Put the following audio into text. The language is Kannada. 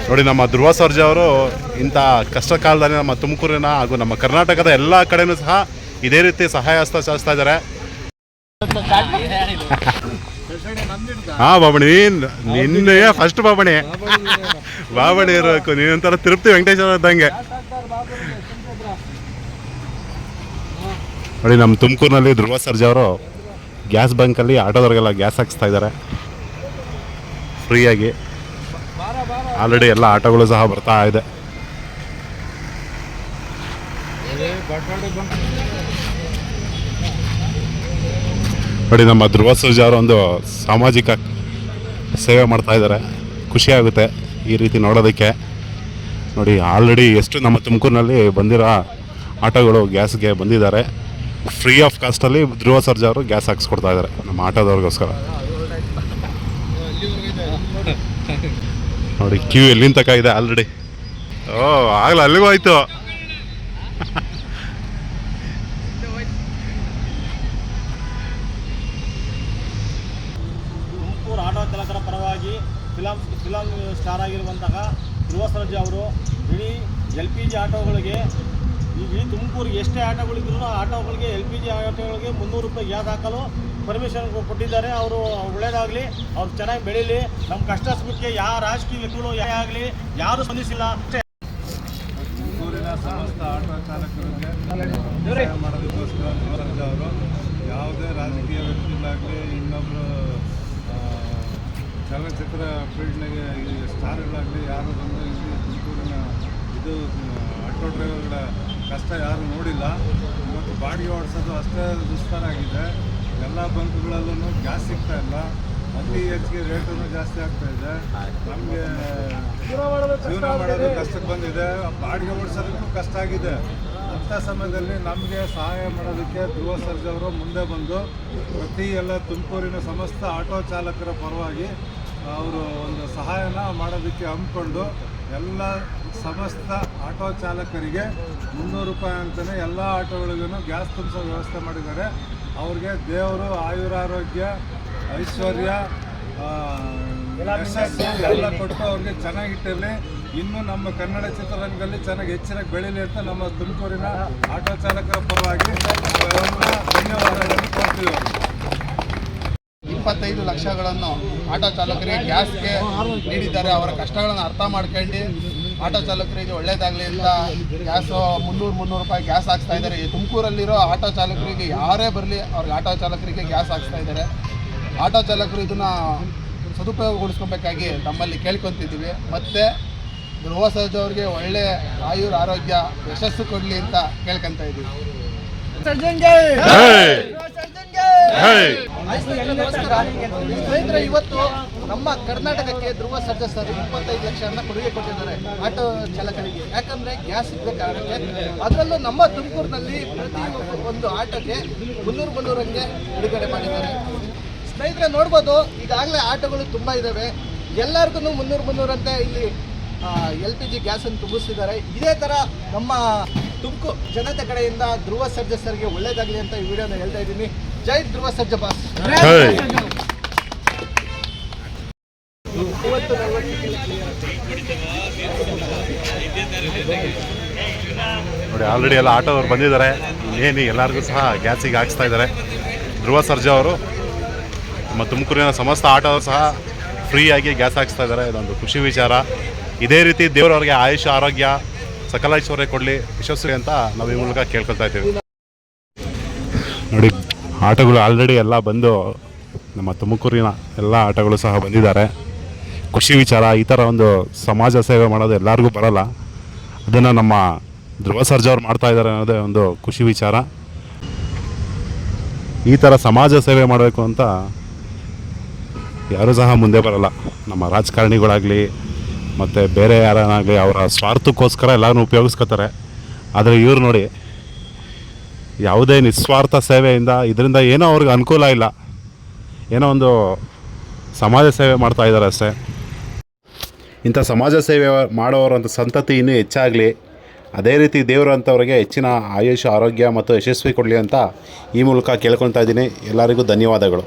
ನೋಡಿ, ನಮ್ಮ ಧ್ರುವ ಸರ್ಜಾ ಅವರು ಇಂಥ ಕಷ್ಟ ಕಾಲದಲ್ಲಿ ನಮ್ಮ ತುಮಕೂರಿನ ಹಾಗೂ ನಮ್ಮ ಕರ್ನಾಟಕದ ಎಲ್ಲ ಕಡೆಯೂ ಸಹ ಇದೇ ರೀತಿ ಸಹಾಯ ಹಸ್ತ ಚಾಚ್ತಾ ಇದ್ದಾರೆ. ಹಾಂ ಬಾಬಣಿ, ನಿನ್ನೆ ಫಸ್ಟ್ ಬಾಬಣಿ ಇರಬೇಕು. ನೀನೊಂಥರ ತಿರುಪತಿ ವೆಂಕಟೇಶ್ವರ ಇದ್ದಂಗೆ. ನೋಡಿ, ನಮ್ಮ ತುಮಕೂರಿನಲ್ಲಿ ಧ್ರುವ ಸರ್ಜಾ ಅವರು ಗ್ಯಾಸ್ ಬಂಕಲ್ಲಿ ಆಟೋದವ್ರಿಗೆಲ್ಲ ಗ್ಯಾಸ್ ಹಾಕ್ಸ್ತಾ ಇದ್ದಾರೆ ಫ್ರೀಯಾಗಿ. ಆಲ್ರೆಡಿ ಎಲ್ಲ ಆಟೋಗಳು ಸಹ ಬರ್ತಾ ಇದೆ. ನೋಡಿ, ನಮ್ಮ ಧ್ರುವ ಸರ್ಜಾ ಅವರು ಒಂದು ಸಾಮಾಜಿಕ ಸೇವೆ ಮಾಡ್ತಾ ಇದ್ದಾರೆ. ಖುಷಿಯಾಗುತ್ತೆ ಈ ರೀತಿ ನೋಡೋದಕ್ಕೆ. ನೋಡಿ, ಆಲ್ರೆಡಿ ಎಷ್ಟು ನಮ್ಮ ತುಮಕೂರಿನಲ್ಲಿ ಬಂದಿರೋ ಆಟೋಗಳು ಗ್ಯಾಸ್ಗೆ ಬಂದಿದ್ದಾರೆ. ಫ್ರೀ ಆಫ್ ಕಾಸ್ಟಲ್ಲಿ ಧ್ರುವ ಸರ್ಜಾ ಅವರು ಗ್ಯಾಸ್ ಹಾಕ್ಸ್ಕೊಡ್ತಾ ಇದ್ದಾರೆ ನಮ್ಮ ಆಟೋದವ್ರಿಗೋಸ್ಕರ. ನೋಡಿ, ಕ್ಯೂ ಎಲ್ಲಿಂದ ತಕ ಇದೆ ಆಲ್ರೆಡಿ. ಆಗಲ್ಲ, ಅಲ್ಲಿಗೂ ಆಯಿತು. ತುಮಕೂರು ಆಟೋ ಚಾಲಕರ ಪರವಾಗಿ ಫಿಲಂ ಸ್ಟಾರ್ ಆಗಿರುವಂತಹ ಧ್ರುವ ಸರ್ಜಾ ಅವರು ಇಡೀ LPG ಆಟೋಗಳಿಗೆ, ಈ ತುಮಕೂರಿಗೆ ಎಷ್ಟೇ ಆಟೋಗಳಿದ್ರು ಆಟೋಗಳಿಗೆ LPG ಆಟೋಗಳಿಗೆ 300 ರೂಪಾಯಿ ಗ್ಯಾಸ್ ಹಾಕಲು ಪರ್ಮಿಷನ್ ಕೊಟ್ಟಿದ್ದಾರೆ. ಅವರು ಒಳ್ಳೇದಾಗಲಿ, ಅವ್ರು ಚೆನ್ನಾಗಿ ಬೆಳೀಲಿ. ನಮ್ಮ ಕಷ್ಟ ಸುಖಕ್ಕೆ ಯಾವ ರಾಜಕೀಯ ವ್ಯಕ್ತಿಗಳು ಆಗಲಿ ಯಾರೂ ಸ್ಪಂದಿಸಿಲ್ಲ. ತುಮಕೂರಿನ ಸಮಸ್ತ ಆಟೋ ಚಾಲಕರಿಗೆ ಮಾಡೋದಕ್ಕೋಸ್ಕರ ಧ್ರುವ ಸರ್ಜಾ ಅವರು ಯಾವುದೇ ರಾಜಕೀಯ ವ್ಯಕ್ತಿಗಳಾಗಲಿ, ಇನ್ನೊಬ್ಬರು ಚಲನಚಿತ್ರ ಫೀಲ್ಡ್ನಾಗೆ ಸ್ಟಾರ್ಗಳಾಗಲಿ ಯಾರು ಬಂದು ಇಲ್ಲಿ ತುಮಕೂರಿನ ಆಟೋ ಡ್ರೈವರ್ಗಳ ಕಷ್ಟ ಯಾರು ನೋಡಿಲ್ಲ. ಇವತ್ತು ಬಾಡಿಗೆ ಓಡಿಸೋದು ಅಷ್ಟೇ ದುಸ್ತರಾಗಿದೆ. ಎಲ್ಲ ಬಂಕ್ಗಳಲ್ಲೂ ಗ್ಯಾಸ್ ಸಿಗ್ತಾ ಇಲ್ಲ. ಅತಿ ಹೆಚ್ಚಿಗೆ ರೇಟನ್ನು ಜಾಸ್ತಿ ಆಗ್ತಾ ಇದೆ. ನಮಗೆ ಜೀವನ ಮಾಡೋದು ಕಷ್ಟಕ್ಕೆ ಬಂದಿದೆ. ಬಾಡಿಗೆ ಓಡಿಸೋದಕ್ಕೂ ಕಷ್ಟ ಆಗಿದೆ. ಅಂಥ ಸಮಯದಲ್ಲಿ ನಮಗೆ ಸಹಾಯ ಮಾಡೋದಕ್ಕೆ ಧ್ರುವ ಸರ್ಜಾ ಅವರು ಮುಂದೆ ಬಂದು ಪ್ರತಿ ಎಲ್ಲ ತುಮಕೂರಿನ ಸಮಸ್ತ ಆಟೋ ಚಾಲಕರ ಪರವಾಗಿ ಅವರು ಒಂದು ಸಹಾಯನ ಮಾಡೋದಕ್ಕೆ ಹಮ್ಮಿಕೊಂಡು ಎಲ್ಲ ಸಮಸ್ತ ಆಟೋ ಚಾಲಕರಿಗೆ 300 ರೂಪಾಯಿ ಅಂತಲೇ ಎಲ್ಲ ಆಟೋಗಳಿಗೂ ಗ್ಯಾಸ್ ತುಂಬಿಸೋ ವ್ಯವಸ್ಥೆ ಮಾಡಿದ್ದಾರೆ. ಅವ್ರಿಗೆ ದೇವರು ಆಯುರಾರೋಗ್ಯ, ಐಶ್ವರ್ಯ, ಯಶಸ್ಸು ಎಲ್ಲ ಕೊಟ್ಟು ಅವ್ರಿಗೆ ಚೆನ್ನಾಗಿಟ್ಟಿರಲಿ. ಇನ್ನೂ ನಮ್ಮ ಕನ್ನಡ ಚಿತ್ರರಂಗದಲ್ಲಿ ಚೆನ್ನಾಗಿ ಹೆಚ್ಚಿನಾಗಿ ಬೆಳೀಲಿ ಅಂತ ನಮ್ಮ ತುಮಕೂರಿನ ಆಟೋ ಚಾಲಕರ ಪರವಾಗಿ ಧನ್ಯವಾದಗಳನ್ನು ಕೊಡ್ತೀವಿ. 25 ಲಕ್ಷಗಳನ್ನು ಆಟೋ ಚಾಲಕರಿಗೆ ಗ್ಯಾಸ್ಗೆ ನೀಡಿದ್ದಾರೆ. ಅವರ ಕಷ್ಟಗಳನ್ನು ಅರ್ಥ ಮಾಡ್ಕೊಂಡು ಆಟೋ ಚಾಲಕರಿಗೆ ಒಳ್ಳೇದಾಗಲಿ ಅಂತ ಗ್ಯಾಸು 300 ರೂಪಾಯಿ ಗ್ಯಾಸ್ ಹಾಕ್ಸ್ತಾ ಇದ್ದಾರೆ. ತುಮಕೂರಲ್ಲಿರೋ ಆಟೋ ಚಾಲಕರಿಗೆ ಯಾರೇ ಬರಲಿ ಅವ್ರಿಗೆ ಆಟೋ ಚಾಲಕರಿಗೆ ಗ್ಯಾಸ್ ಹಾಕ್ಸ್ತಾ ಇದ್ದಾರೆ. ಆಟೋ ಚಾಲಕರು ಇದನ್ನು ಸದುಪಯೋಗಗೊಳಿಸ್ಕೊಬೇಕಾಗಿ ತಮ್ಮಲ್ಲಿ ಕೇಳ್ಕೊತಿದ್ದೀವಿ. ಮತ್ತು ಧ್ರುವ ಸರ್ಜಾ ಅವ್ರಿಗೆ ಒಳ್ಳೆ ಆರೋಗ್ಯ ಯಶಸ್ಸು ಕೊಡಲಿ ಅಂತ ಕೇಳ್ಕೊತಾ ಇದ್ದೀವಿ. ಸ್ನೇಹಿತರೆ, ಇವತ್ತು ನಮ್ಮ ಕರ್ನಾಟಕಕ್ಕೆ ಧ್ರುವ ಸರ್ಜಾ ಸರ್ 25 ಲಕ್ಷವನ್ನು ಕೊಡುಗೆ ಕೊಟ್ಟಿದ್ದಾರೆ ಆಟೋ ಚಾಲಕರಿಗೆ. ಯಾಕಂದರೆ ಗ್ಯಾಸ್ ಸಿಗಬೇಕಾಗುತ್ತೆ. ಅದರಲ್ಲೂ ನಮ್ಮ ತುಮಕೂರಿನಲ್ಲಿ ಪ್ರತಿ ಒಂದು ಆಟೋಗೆ 300 ಹಂಗೆ ಬಿಡುಗಡೆ ಮಾಡಿದ್ದಾರೆ. ಸ್ನೇಹಿತರೆ ನೋಡ್ಬೋದು, ಈಗಾಗಲೇ ಆಟೋಗಳು ತುಂಬ ಇದ್ದಾವೆ. ಎಲ್ಲರಿಗೂ 300 ಅಂತ ಇಲ್ಲಿ LPG ಗ್ಯಾಸನ್ನು ತುಂಬಿಸ್ತಿದ್ದಾರೆ. ಇದೇ ಥರ ನಮ್ಮ ತುಮಕೂರು ಜನತೆ ಕಡೆಯಿಂದ ಧ್ರುವ ಸರ್ಜಾ ಸರ್ಗೆ ಒಳ್ಳೇದಾಗಲಿ ಅಂತ ಈ ವಿಡಿಯೋನ ಹೇಳ್ತಾ ಇದ್ದೀನಿ. ಜೈ ಧ್ರುವ ಸರ್ಜಾ ಬಾಸ್. ನೋಡಿ, ಆಲ್ರೆಡಿ ಎಲ್ಲ ಆಟೋದವ್ರು ಬಂದಿದ್ದಾರೆ. ಇನ್ನೇನು ಎಲ್ಲರಿಗೂ ಸಹ ಗ್ಯಾಸಿಗೆ ಹಾಕ್ಸ್ತಾ ಇದ್ದಾರೆ. ಧ್ರುವ ಸರ್ಜಾ ಅವರು ನಮ್ಮ ತುಮಕೂರಿನ ಸಮಸ್ತ ಆಟೋದವರು ಸಹ ಫ್ರೀಯಾಗಿ ಗ್ಯಾಸ್ ಹಾಕ್ಸ್ತಾ ಇದ್ದಾರೆ. ಇದೊಂದು ಖುಷಿ ವಿಚಾರ. ಇದೇ ರೀತಿ ದೇವರವ್ರಿಗೆ ಆಯುಷ, ಆರೋಗ್ಯ, ಸಕಲ ಐಶ್ವರ್ಯ ಕೊಡಲಿ, ಯಶಸ್ವಿ ಅಂತ ನಾವು ಈ ಮೂಲಕ ಕೇಳ್ಕೊಳ್ತಾ ಇದ್ದೀವಿ. ನೋಡಿ, ಆಟೋಗಳು ಆಲ್ರೆಡಿ ಎಲ್ಲ ಬಂದು ನಮ್ಮ ತುಮಕೂರಿನ ಎಲ್ಲ ಆಟೋಗಳು ಸಹ ಬಂದಿದ್ದಾರೆ. ಖುಷಿ ವಿಚಾರ. ಈ ಥರ ಒಂದು ಸಮಾಜ ಸೇವೆ ಮಾಡೋದು ಎಲ್ಲರಿಗೂ ಬರೋಲ್ಲ. ಅದನ್ನು ನಮ್ಮ ಧ್ರುವ ಸರ್ಜಾ ಅವ್ರು ಮಾಡ್ತಾ ಇದ್ದಾರೆ ಅನ್ನೋದೇ ಒಂದು ಖುಷಿ ವಿಚಾರ. ಈ ಥರ ಸಮಾಜ ಸೇವೆ ಮಾಡಬೇಕು ಅಂತ ಯಾರೂ ಸಹ ಮುಂದೆ ಬರೋಲ್ಲ. ನಮ್ಮ ರಾಜಕಾರಣಿಗಳಾಗಲಿ ಮತ್ತು ಬೇರೆ ಯಾರನ್ನಾಗಲಿ ಅವರ ಸ್ವಾರ್ಥಕ್ಕೋಸ್ಕರ ಎಲ್ಲರೂ ಉಪಯೋಗಿಸ್ಕೋತಾರೆ. ಆದರೆ ಇವ್ರು ನೋಡಿ, ಯಾವುದೇ ನಿಸ್ವಾರ್ಥ ಸೇವೆಯಿಂದ ಇದರಿಂದ ಏನೋ ಅವ್ರಿಗೆ ಅನುಕೂಲ ಇಲ್ಲ, ಏನೋ ಒಂದು ಸಮಾಜ ಸೇವೆ ಮಾಡ್ತಾ ಇದ್ದಾರೆ ಅಷ್ಟೇ. ಇಂಥ ಸಮಾಜ ಸೇವೆ ಮಾಡೋರಂಥ ಸಂತತಿ ಇನ್ನೂ ಹೆಚ್ಚಾಗಲಿ. ಅದೇ ರೀತಿ ದೇವರು ಅಂಥವ್ರಿಗೆ ಹೆಚ್ಚಿನ ಆಯುಷ್, ಆರೋಗ್ಯ ಮತ್ತು ಯಶಸ್ವಿ ಕೊಡಲಿ ಅಂತ ಈ ಮೂಲಕ ಕೇಳ್ಕೊಳ್ತಾ ಇದ್ದೀನಿ. ಎಲ್ಲರಿಗೂ ಧನ್ಯವಾದಗಳು.